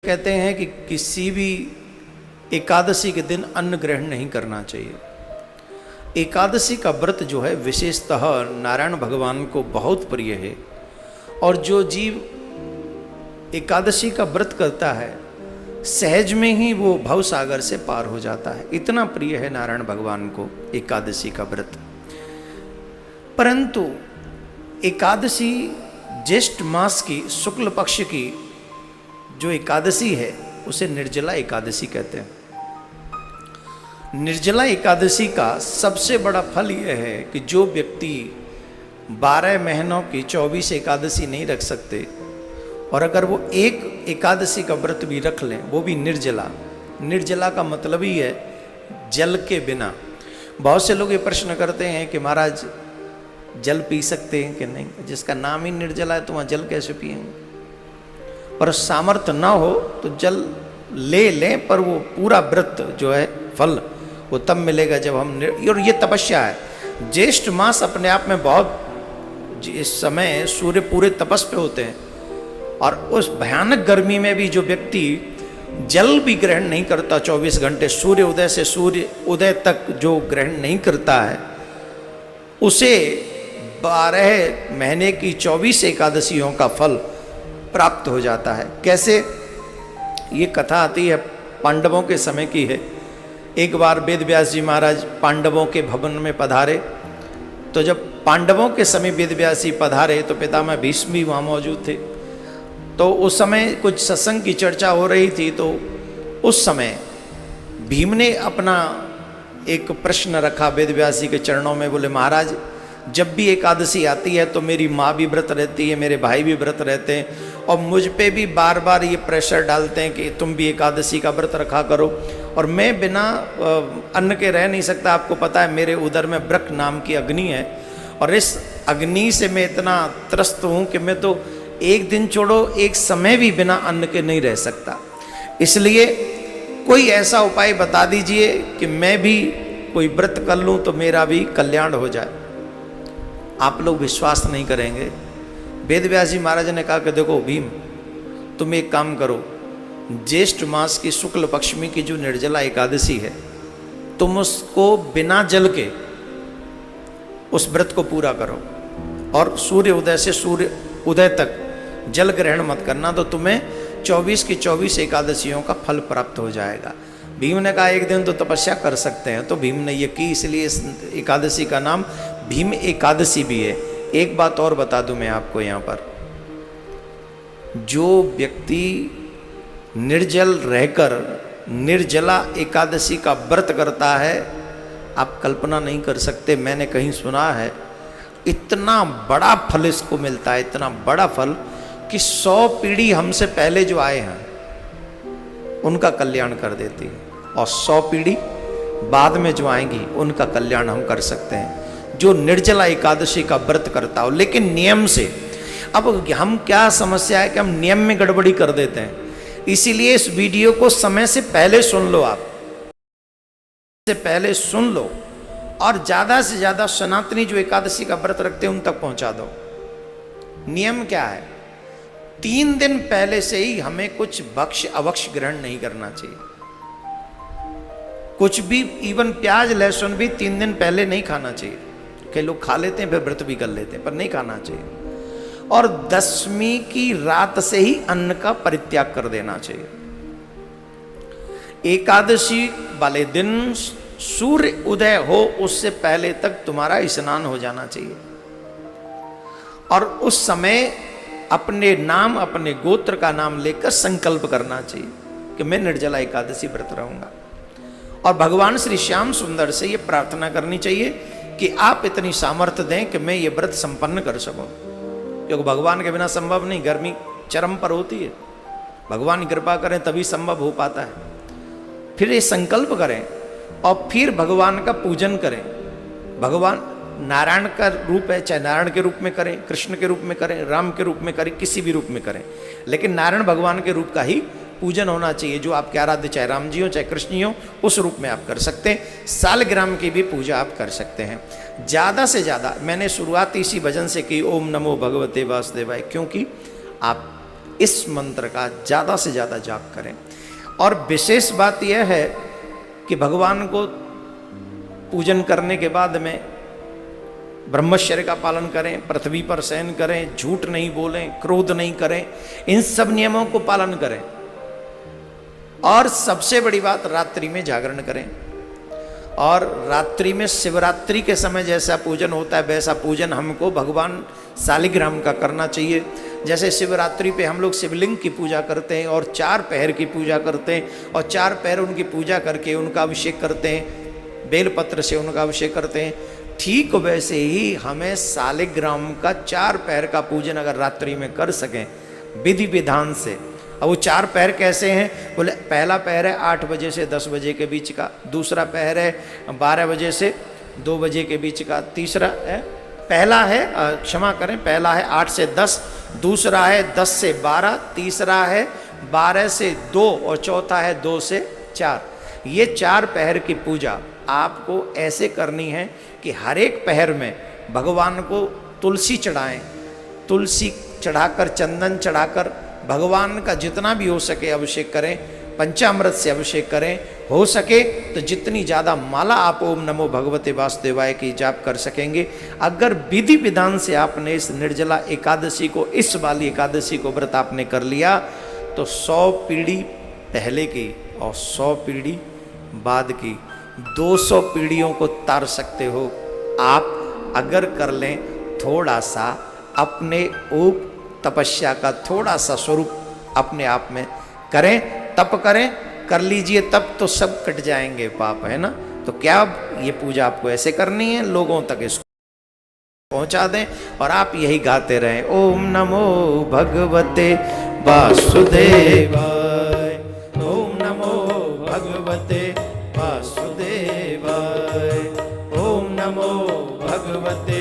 कहते हैं कि किसी भी एकादशी के दिन अन्न ग्रहण नहीं करना चाहिए। एकादशी का व्रत जो है विशेषतः नारायण भगवान को बहुत प्रिय है, और जो जीव एकादशी का व्रत करता है सहज में ही वो भव सागर से पार हो जाता है। इतना प्रिय है नारायण भगवान को एकादशी का व्रत। परंतु एकादशी ज्येष्ठ मास की शुक्ल पक्ष की जो एकादशी है उसे निर्जला एकादशी कहते हैं। निर्जला एकादशी का सबसे बड़ा फल यह है कि जो व्यक्ति 12 महीनों की 24 एकादशी नहीं रख सकते, और अगर वो एक एकादशी का व्रत भी रख लें, वो भी निर्जला। निर्जला का मतलब ही है जल के बिना। बहुत से लोग ये प्रश्न करते हैं कि महाराज जल पी सकते हैं कि नहीं, जिसका नाम ही निर्जला है तो वहाँ जल कैसे पिएंगे। पर सामर्थ्य ना हो तो जल ले लें, पर वो पूरा व्रत जो है फल वो तब मिलेगा जब हम और ये तपस्या है। ज्येष्ठ मास अपने आप में बहुत, इस समय सूर्य पूरे तपस पे होते हैं, और उस भयानक गर्मी में भी जो व्यक्ति जल भी ग्रहण नहीं करता 24 घंटे, सूर्य उदय से सूर्य उदय तक जो ग्रहण नहीं करता है, उसे 12 महीने की 24 एकादशियों का फल प्राप्त हो जाता है। कैसे? ये कथा आती है पांडवों के समय की है। एक बार वेद व्यास जी महाराज पांडवों के भवन में पधारे, तो जब पांडवों के समय वेद व्यास जी पधारे तो पितामह भीष्म भी वहाँ मौजूद थे। तो उस समय कुछ सत्संग की चर्चा हो रही थी, तो उस समय भीम ने अपना एक प्रश्न रखा वेद व्यास जी के चरणों में। बोले महाराज, जब भी एकादशी आती है तो मेरी माँ भी व्रत रहती है, मेरे भाई भी व्रत रहते हैं, और मुझ पे भी बार बार ये प्रेशर डालते हैं कि तुम भी एकादशी का व्रत रखा करो, और मैं बिना अन्न के रह नहीं सकता। आपको पता है मेरे उदर में ब्रक नाम की अग्नि है, और इस अग्नि से मैं इतना त्रस्त हूँ कि मैं तो एक दिन छोड़ो एक समय भी बिना अन्न के नहीं रह सकता। इसलिए कोई ऐसा उपाय बता दीजिए कि मैं भी कोई व्रत कर लूँ तो मेरा भी कल्याण हो जाए। आप लोग विश्वास नहीं करेंगे, वेद व्यास जी महाराज ने कहा कि देखो भीम, तुम एक काम करो, ज्येष्ठ मास की शुक्ल पक्षमी की जो निर्जला एकादशी है, तुम उसको बिना जल के उस व्रत को पूरा करो, और सूर्य उदय से सूर्य उदय तक जल ग्रहण मत करना, तो तुम्हें 24 की 24 एकादशियों का फल प्राप्त हो जाएगा। भीम ने कहा एक दिन तो तपस्या कर सकते हैं, तो भीम ने ये की, इसलिए इस एकादशी का नाम भीम एकादशी भी है। एक बात और बता दूं मैं आपको यहाँ पर, जो व्यक्ति निर्जल रहकर निर्जला एकादशी का व्रत करता है, आप कल्पना नहीं कर सकते, मैंने कहीं सुना है इतना बड़ा फल इसको मिलता है, इतना बड़ा फल कि 100 पीढ़ी हमसे पहले जो आए हैं उनका कल्याण कर देती है, और 100 पीढ़ी बाद में जो आएंगी उनका कल्याण हम कर सकते हैं, जो निर्जला एकादशी का व्रत करता हो, लेकिन नियम से। अब हम क्या समस्या है कि हम नियम में गड़बड़ी कर देते हैं, इसीलिए इस वीडियो को समय से पहले सुन लो, आप से पहले सुन लो, और ज्यादा से ज्यादा सनातनी जो एकादशी का व्रत रखते हैं उन तक पहुंचा दो। नियम क्या है? 3 दिन पहले से ही हमें कुछ भक्ष अवक्ष ग्रहण नहीं करना चाहिए। कुछ भी, इवन प्याज लहसुन भी 3 दिन पहले नहीं खाना चाहिए। कई लोग खा लेते हैं फिर व्रत भी कर लेते हैं, पर नहीं खाना चाहिए। और 10वीं की रात से ही अन्न का परित्याग कर देना चाहिए। एकादशी वाले दिन सूर्य उदय हो उससे पहले तक तुम्हारा स्नान हो जाना चाहिए, और उस समय अपने नाम, अपने गोत्र का नाम लेकर संकल्प करना चाहिए कि मैं निर्जला एकादशी व्रत रहूंगा, और भगवान श्री श्याम सुंदर से ये प्रार्थना करनी चाहिए कि आप इतनी सामर्थ्य दें कि मैं ये व्रत संपन्न कर सकूं, क्योंकि भगवान के बिना संभव नहीं। गर्मी चरम पर होती है, भगवान कृपा करें तभी संभव हो पाता है। फिर ये संकल्प करें और फिर भगवान का पूजन करें। भगवान नारायण का रूप है, चाहे नारायण के रूप में करें, कृष्ण के रूप में करें, राम के रूप में करें, किसी भी रूप में करें, लेकिन नारायण भगवान के रूप का ही पूजन होना चाहिए। जो आपके आराध्य, चाहे राम जी हो चाहे कृष्ण जी हो, उस रूप में आप कर सकते हैं। सालग्राम की भी पूजा आप कर सकते हैं। ज़्यादा से ज़्यादा मैंने शुरुआत इसी भजन से की, ओम नमो भगवते वासुदेवाय, क्योंकि आप इस मंत्र का ज़्यादा से ज़्यादा जाप करें। और विशेष बात यह है कि भगवान को पूजन करने के बाद में ब्रह्मचर्य का पालन करें, पृथ्वी पर शयन करें, झूठ नहीं बोलें, क्रोध नहीं करें, इन सब नियमों को पालन करें। और सबसे बड़ी बात, रात्रि में जागरण करें। और रात्रि में शिवरात्रि के समय जैसा पूजन होता है वैसा पूजन हमको भगवान शालिग्राम का करना चाहिए। जैसे शिवरात्रि पे हम लोग शिवलिंग की पूजा करते हैं और 4 पहर की पूजा करते हैं और 4 पहर उनकी पूजा करके उनका अभिषेक करते हैं, बेलपत्र से उनका अभिषेक करते हैं। ठीक वैसे ही हमें शालिग्राम का 4 पहर का पूजन अगर रात्रि में कर सकें विधि विधान से। अब वो 4 पहर कैसे हैं? बोले पहला पहर है 8 बजे से 10 बजे के बीच का, दूसरा पहर है 12 बजे से 2 बजे के बीच का, तीसरा है पहला है क्षमा करें पहला है 8 से 10, दूसरा है 10 से 12, तीसरा है 12 से 2 और चौथा है 2 से 4। ये 4 पहर की पूजा आपको ऐसे करनी है कि हर एक पहर में भगवान को तुलसी चढ़ाएं, तुलसी चढ़ाकर, चंदन चढ़ाकर भगवान का जितना भी हो सके अभिषेक करें, पंचामृत से अभिषेक करें। हो सके तो जितनी ज़्यादा माला आप ओम नमो भगवते वासुदेवाय की जाप कर सकेंगे। अगर विधि विधान से आपने इस निर्जला एकादशी को, इस वाली एकादशी को व्रत आपने कर लिया तो 100 पीढ़ी पहले की और 100 पीढ़ी बाद की 200 पीढ़ियों को तार सकते हो आप अगर कर लें। थोड़ा सा अपने ऊप तपस्या का थोड़ा सा स्वरूप अपने आप में करें, तप करें, कर लीजिए, तब तो सब कट जाएंगे पाप, है ना। तो क्या ये पूजा आपको ऐसे करनी है, लोगों तक इसको पहुंचा दें और आप यही गाते रहें, ओम नमो भगवते वासुदेवाय, ओम नमो भगवते वासुदेवाय, ओम नमो भगवते